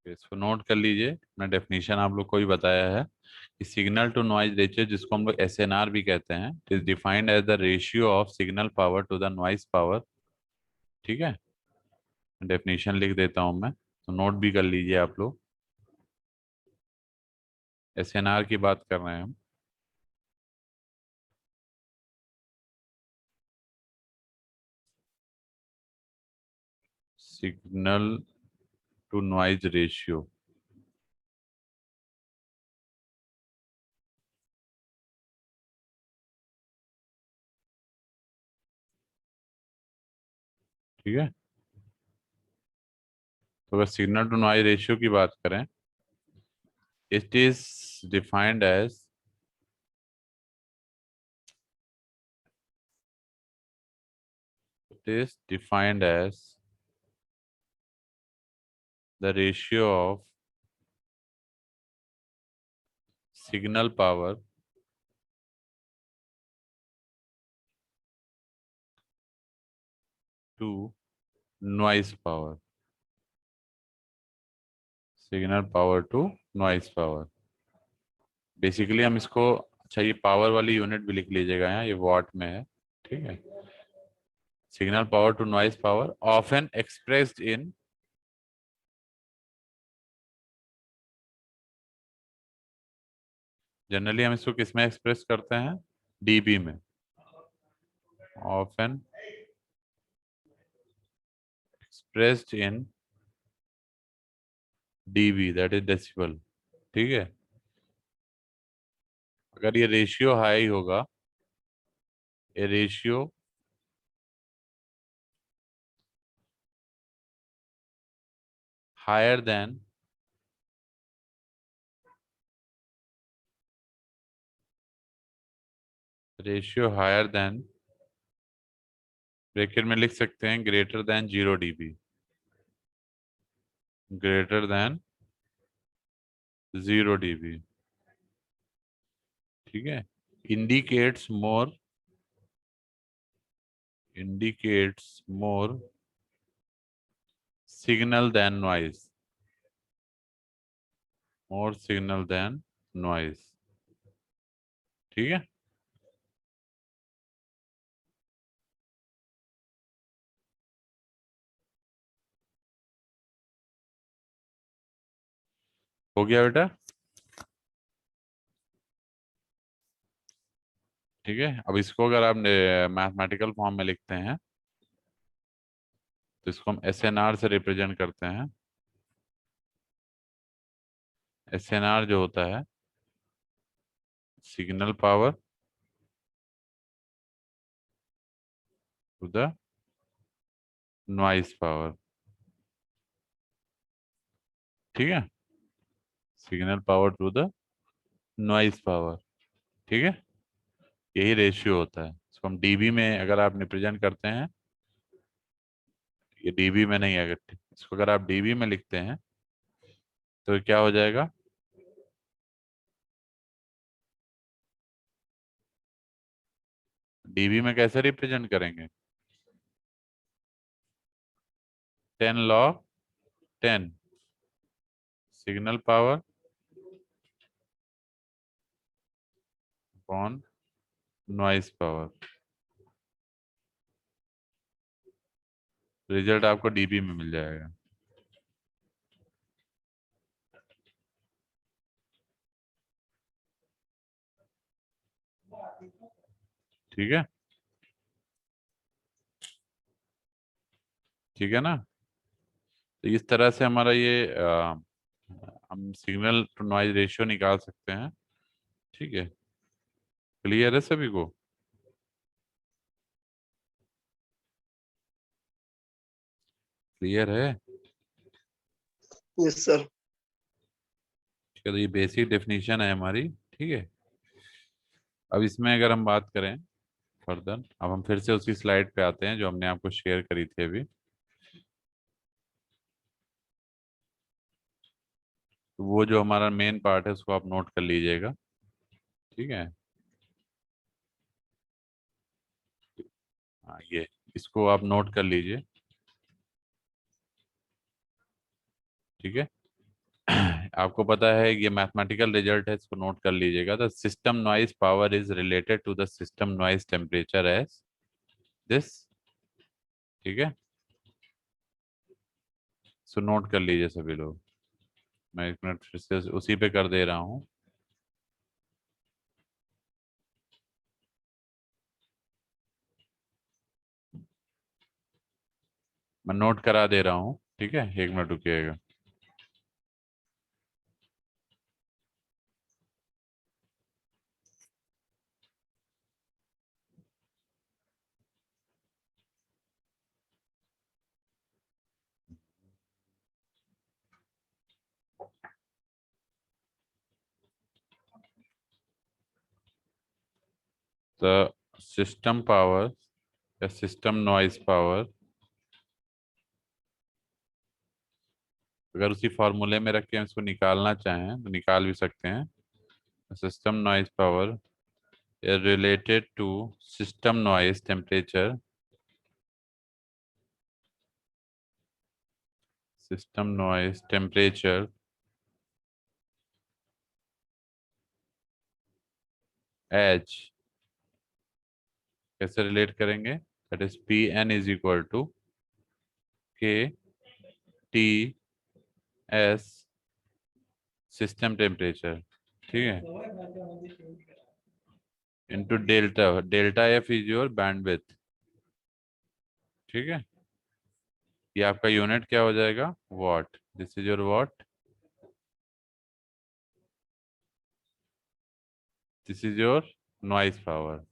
इसको नोट कर लीजिए। मैं डेफिनेशन आप लोग को भी बताया है कि सिग्नल टू नॉइज रेशियो, जिसको हम लोग एसएनआर भी कहते हैं, it is defined as the ratio of signal power to the noise power. ठीक है, डेफिनेशन लिख देता हूं मैं, तो नोट भी कर लीजिए आप लोग। एसएनआर की बात कर रहे हैं हम। Signal to noise ratio. ठीक है, तो अगर सिग्नल टू नॉइज रेशियो की बात करें, it is defined as, it is defined as the ratio of signal power to noise power। Signal power to noise power. Basically हम इसको, अच्छा ये पावर वाली यूनिट भी लिख लीजिएगा यहाँ, ये वॉट में है। ठीक है, signal power to noise power often expressed in, generally हम इसको किस में एक्सप्रेस करते हैं, डीबी में। Often expressed in dB, that is decibel. ठीक है, अगर ये रेशियो हाई होगा, ये ratio higher than, ratio higher than, bracket में लिख सकते हैं greater than 0 dB, greater than 0 dB। ठीक है, indicates more, indicates more signal than noise, more signal than noise. ठीक है, हो गया बेटा। ठीक है, अब इसको अगर आप मैथमेटिकल फॉर्म में लिखते हैं, तो इसको हम एसएनआर से रिप्रेजेंट करते हैं। एसएनआर जो होता है, signal power to the noise power. ठीक है, signal power to the noise power. ठीक है, यही रेशियो होता है। इसको हम डीबी में अगर आप रिप्रेजेंट करते हैं, ये डीबी में नहीं, अगर इसको अगर आप डीबी में लिखते हैं तो क्या हो जाएगा, डीबी में कैसे रिप्रेजेंट करेंगे, 10 log 10 signal power upon noise power. Result आपको डीबी में मिल जाएगा। ठीक है, ठीक है ना। तो इस तरह से हमारा ये हम सिग्नल टू नॉइज रेशियो निकाल सकते हैं। ठीक है, क्लियर है सभी को। क्लियर है। Yes sir. ठीक है, तो ये बेसिक डेफिनेशन है हमारी। ठीक है, अब इसमें अगर हम बात करें फर्दर, अब हम फिर से उसी स्लाइड पे आते हैं जो हमने आपको शेयर करी थी अभी। तो वो जो हमारा मेन पार्ट है उसको आप नोट कर लीजिएगा। ठीक है, हाँ ये, इसको आप नोट कर लीजिए। ठीक है, आपको पता है ये मैथमेटिकल रिजल्ट है, इसको नोट कर लीजिएगा। The system noise power is related to the system noise temperature as this. ठीक है, सो नोट कर लीजिए सभी लोग। मैं एक मिनट फिर से उसी पे कर दे रहा हूँ। मैं नोट करा दे रहा हूँ, ठीक है, एक मिनट रुकिएगा। द सिस्टम पावर या सिस्टम नॉइज पावर, अगर उसी फॉर्मूले में रख के हम इसको निकालना चाहें तो निकाल भी सकते हैं। System noise power is related to system noise temperature, system noise temperature h। कैसे रिलेट करेंगे? That is P N is equal to K T S system temperature, ठीक है, into delta. Delta F is your bandwidth, ठीक है। ये आपका unit क्या हो जाएगा? Watt. This is your watt, this is your noise power.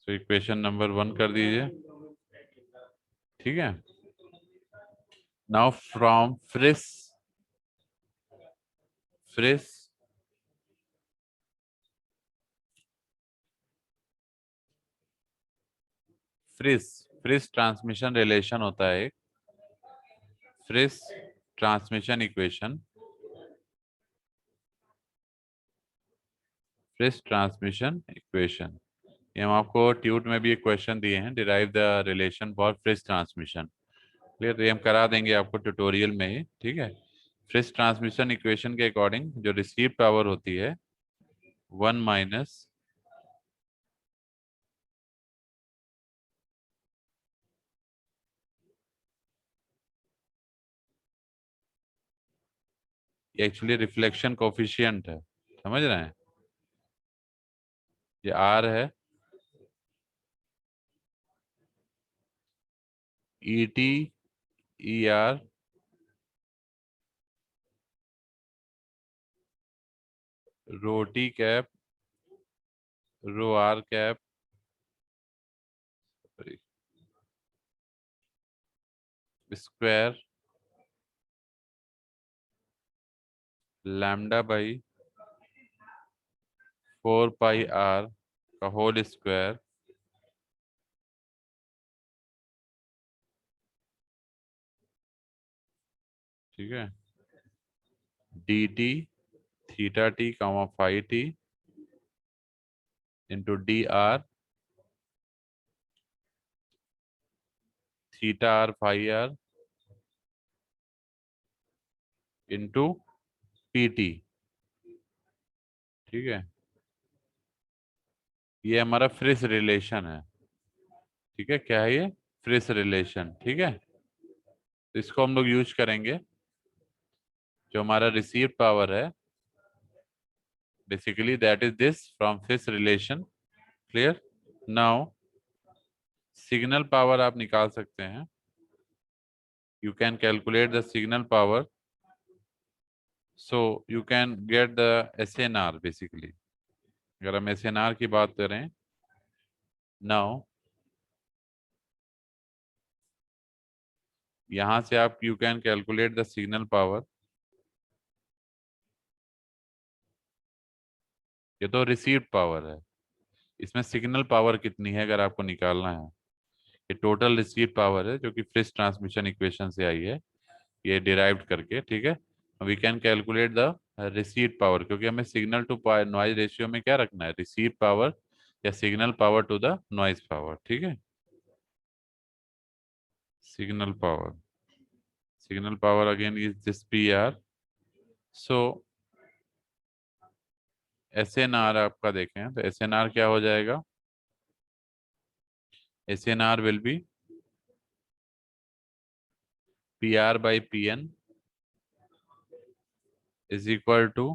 So equation number 1 कर दीजिए, ठीक है। Now from Friis Friis Friis transmission relation होता है एक, Friis transmission equation, Friis transmission equation. ये हम आपको ट्यूट में भी एक क्वेश्चन दिए हैं, derive the relation for Friis transmission. Clear? ये हम करा देंगे आपको ट्यूटोरियल में ही, ठीक है। फ्रिस ट्रांसमिशन इक्वेशन के अकॉर्डिंग जो रिसीव पावर होती है 1 - ये एक्चुअली रिफ्लेक्शन कोफिशिएंट है, समझ रहे हैं? ये आर है, E T E R rho T cap rho R cap square lambda by 4 pi r का होल स्क्वायर, ठीक है, D T theta T comma phi T into D R theta R phi R into P T, ठीक है। ये हमारा Friis relation है, ठीक है। क्या है ये? फ्रिस रिलेशन, ठीक है। तो इसको हम लोग यूज करेंगे। जो हमारा रिसीव पावर है basically that is this from Friis relation. Clear? Now signal power आप निकाल सकते हैं। You can calculate the signal power, so you can get the S N R basically. अगर हम एस एन आर की बात करें, नाउ यहां से आप you can calculate the signal power. ये तो रिसीव्ड पावर है, इसमें सिग्नल पावर कितनी है अगर आपको निकालना है। ये टोटल रिसीव्ड पावर है जो कि फ्रिस ट्रांसमिशन इक्वेशन से आई है, ये डिराइव्ड करके, ठीक है। We can calculate the received power, क्योंकि हमें सिग्नल टू नॉइज रेशियो में क्या रखना है? रिसीव पावर या signal power to the noise power, ठीक है। Signal power again is this P R so SNR आपका देखें तो SNR क्या हो जाएगा, SNR will be PR by PN is equal to,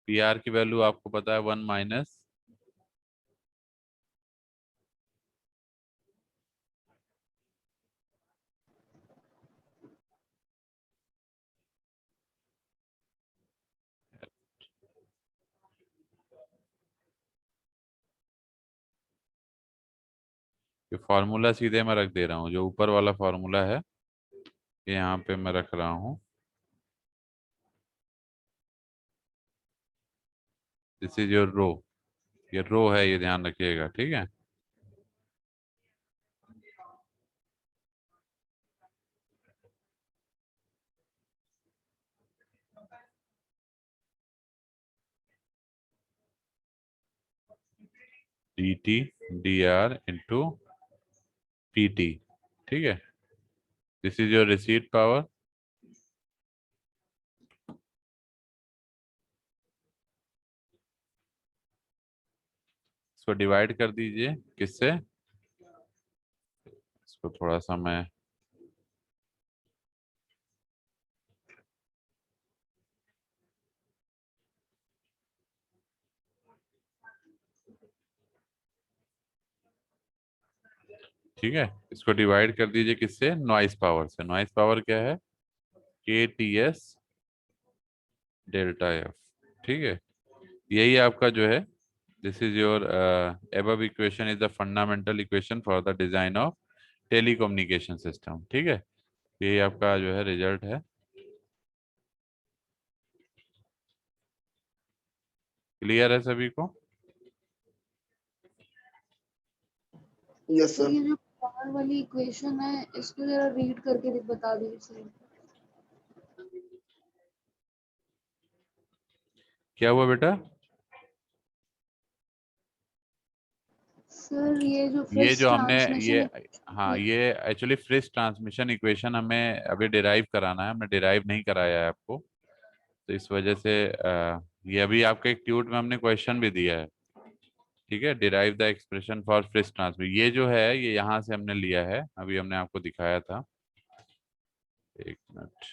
PR की वैल्यू आपको पता है 1 माइनस ये फॉर्मूला सीधे मैं रख दे रहा हूँ, जो ऊपर वाला फॉर्मूला है ये यहाँ पे मैं रख रहा हूँ। दिस इज योर रो, ये रो है, ये ध्यान रखिएगा, ठीक है। DT DR इंटू PT, ठीक है। This is your receipt power, इसको डिवाइड कर दीजिए किससे, इसको थोड़ा सा मैं ठीक है, इसको डिवाइड कर दीजिए किससे, नॉइस पावर से। नॉइस पावर क्या है, KTS डेल्टा F, ठीक है। यही आपका जो है, this is your above equation is the fundamental equation for the design of telecommunication system, ठीक है। यही आपका जो है रिजल्ट है। क्लियर है सभी को? यस तो सर। ये जो पावर वाली इक्वेशन है इसको जरा रीड करके बता दीजिए। क्या हुआ बेटा? सर ये जो ये फ्रिस जो हमने ये, ट्रांसमिशन हाँ ये एक्चुअली फ्रिस ट्रांसमिशन इक्वेशन हमें अभी डिराइव कराना है, हमने डिराइव नहीं कराया है आपको, तो इस वजह से ये अभी आपके एक ट्यूट में हमने क्वेश्चन भी दिया है, ठीक है। Derive the expression for Friis transmission, ये जो है ये यहाँ से हमने लिया है, अभी हमने आपको दिखाया था। एक मिनट,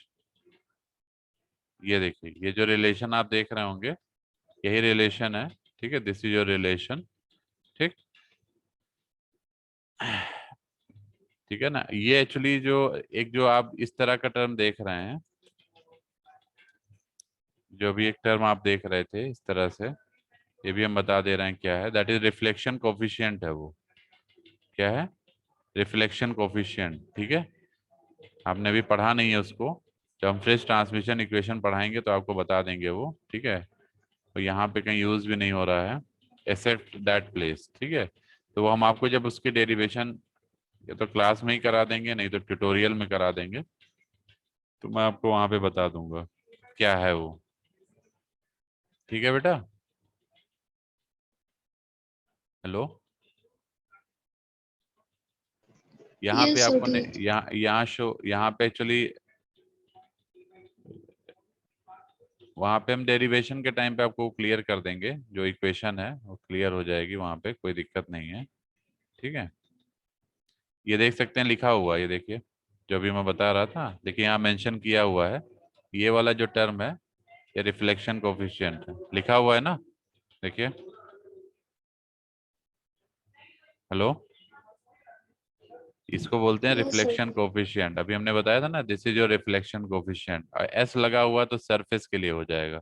ये देखिए, ये जो रिलेशन आप देख रहे होंगे यही रिलेशन है, ठीक है। दिस इज योर रिलेशन, ठीक, ठीक है ना। ये एक्चुअली जो एक जो आप इस तरह का टर्म देख रहे हैं, जो भी एक टर्म आप देख रहे थे इस तरह से, ये भी हम बता दे रहे हैं क्या है, दैट इज रिफ्लेक्शन कोफिशिएंट है। वो क्या है, रिफ्लेक्शन कोफिशिएंट, ठीक है। आपने अभी पढ़ा नहीं है उसको, जब हम फ्रेश ट्रांसमिशन इक्वेशन पढ़ाएंगे तो आपको बता देंगे वो, ठीक है। तो यहाँ पे कहीं यूज भी नहीं हो रहा है एक्सेप्ट दैट प्लेस, ठीक है। तो वो हम आपको जब उसकी डेरिवेशन या तो क्लास में ही करा देंगे, नहीं तो ट्यूटोरियल में करा देंगे, तो मैं आपको वहां पे बता दूंगा क्या है वो, ठीक है बेटा। हेलो, यहाँ पे यस सर आपको ठीक। यहाँ शो, यहाँ पे एक्चुअली वहां पे हम डेरिवेशन के टाइम पे आपको क्लियर कर देंगे, जो इक्वेशन है वो क्लियर हो जाएगी, वहां पे कोई दिक्कत नहीं है, ठीक है। ये देख सकते हैं लिखा हुआ है, ये देखिए जो भी मैं बता रहा था, देखिए यहाँ मेंशन किया हुआ है, ये वाला जो टर्म है ये रिफ्लेक्शन कोफिशिएंट है, लिखा हुआ है ना, देखिए। हेलो, इसको बोलते हैं यस सर। रिफ्लेक्शन कोफिशिएंट, अभी हमने बताया था ना, this is your reflection coefficient. S लगा हुआ तो सरफेस के लिए हो जाएगा,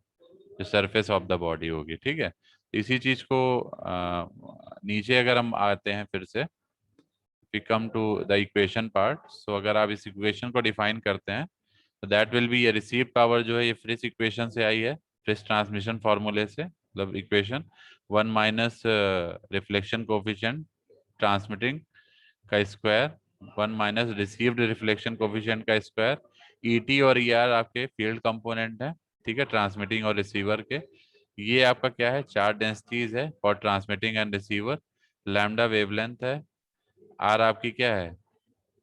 जो सरफेस ऑफ द बॉडी होगी, ठीक है। इसी चीज को नीचे अगर हम आते हैं फिर से, we come to the equation part, so अगर आप इस इक्वेशन को डिफाइन करते हैं तो दैट विल बी, ये रिसीव पावर जो है ये फ्रिस इक्वेशन से आई है, फ्रिस ट्रांसमिशन फॉर्मूले से, मतलब equation 1 minus reflection coefficient transmitting का square, 1 minus received reflection coefficient का स्क्वायर। ईटी और ईआर आपके फील्ड कंपोनेंट है, ठीक है, ट्रांसमिटिंग और रिसीवर के। ये आपका क्या है, चार डेंसिटीज है for transmitting and receiver. Lambda wavelength है, आर आपकी क्या है,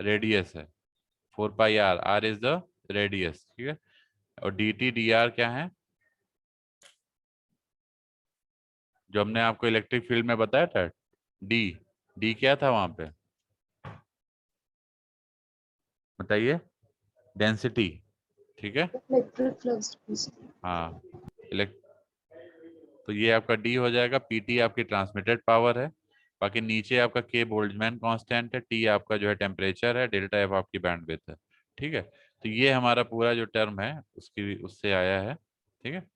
रेडियस है, 4 pi R, R is the radius, ठीक है। और dt dr क्या है, जो हमने आपको इलेक्ट्रिक फील्ड में बताया था, डी क्या था वहां पे, बताइए, डेंसिटी, ठीक है। Electric flux. हाँ, इलेक्ट तो ये आपका डी हो जाएगा, पीटी आपकी ट्रांसमिटेड पावर है, बाकी नीचे आपका के बोल्ट्जमैन कांस्टेंट है, टी आपका जो है टेम्परेचर है, डेल्टा एफ आपकी बैंडविड्थ है, ठीक है। तो ये हमारा पूरा जो टर्म है उसकी उससे आया है, ठीक है।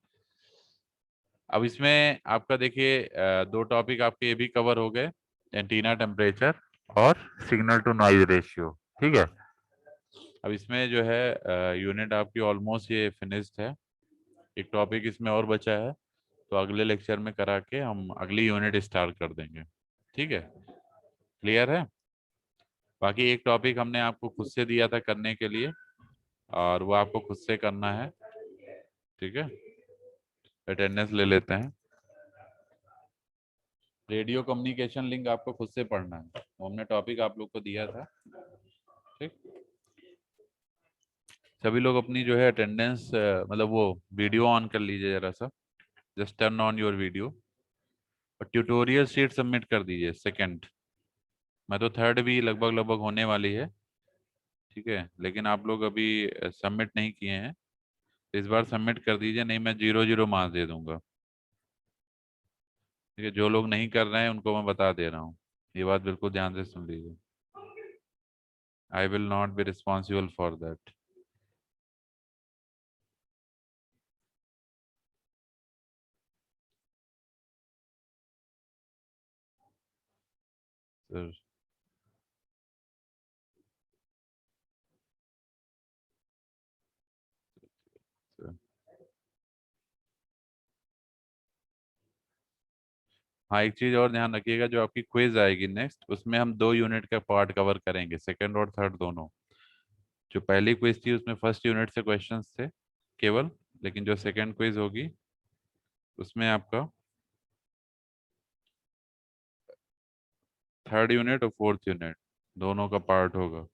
अब इसमें आपका देखिए दो टॉपिक आपके ये भी कवर हो गए, एंटीना टेम्परेचर और सिग्नल टू नॉइज रेशियो, ठीक है। अब इसमें जो है यूनिट आपकी ऑलमोस्ट ये फिनिश्ड है, एक टॉपिक इसमें और बचा है, तो अगले लेक्चर में करा के हम अगली यूनिट स्टार्ट कर देंगे, ठीक है। क्लियर है। बाकी एक टॉपिक हमने आपको खुद से दिया था करने के लिए, और वो आपको खुद से करना है, ठीक है। अटेंडेंस ले लेते हैं। रेडियो कम्युनिकेशन लिंक आपको खुद से पढ़ना है, वो हमने टॉपिक आप लोग को दिया था, ठीक। सभी लोग अपनी जो है अटेंडेंस मतलब वो वीडियो ऑन कर लीजिए जरा सा, just turn on your video, और ट्यूटोरियल शीट सबमिट कर दीजिए सेकंड। मैं तो थर्ड भी लगभग लगभग होने वाली है, ठीक है, लेकिन आप लोग अभी सबमिट नहीं किए हैं, इस बार सबमिट कर दीजिए, नहीं मैं 0 0 मार्क्स दे दूंगा, ठीक है। जो लोग नहीं कर रहे हैं उनको मैं बता दे रहा हूँ, ये बात बिल्कुल ध्यान से सुन लीजिए। I will not be responsible for that. Sir हाँ, एक चीज और ध्यान रखिएगा, जो आपकी क्विज आएगी नेक्स्ट, उसमें हम 2 यूनिट का पार्ट कवर करेंगे, सेकंड और थर्ड दोनों। जो पहली क्विज थी उसमें फर्स्ट यूनिट से क्वेश्चंस थे केवल, लेकिन जो सेकंड क्विज होगी उसमें आपका थर्ड यूनिट और फोर्थ यूनिट दोनों का पार्ट होगा।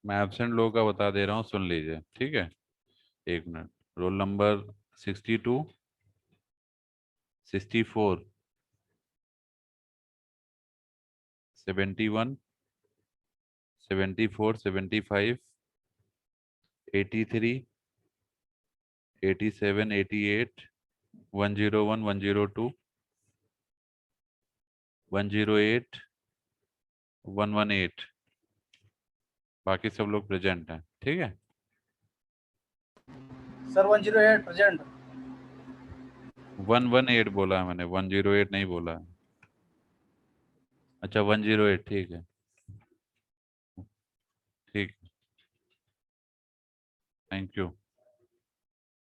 मैं एब्सेंट लोगों का बता दे रहा हूँ, सुन लीजिए, ठीक है। एक मिनट। रोल नंबर 62, 64, 71, 74, 75, 83, 87, 88, 101, 102, 108, 118, बाकी सब लोग प्रेजेंट हैं, ठीक है। Sir 108 present. 118 बोला है मैंने, 108 नहीं बोला है। अच्छा 108, ठीक है, ठीक, थैंक यू।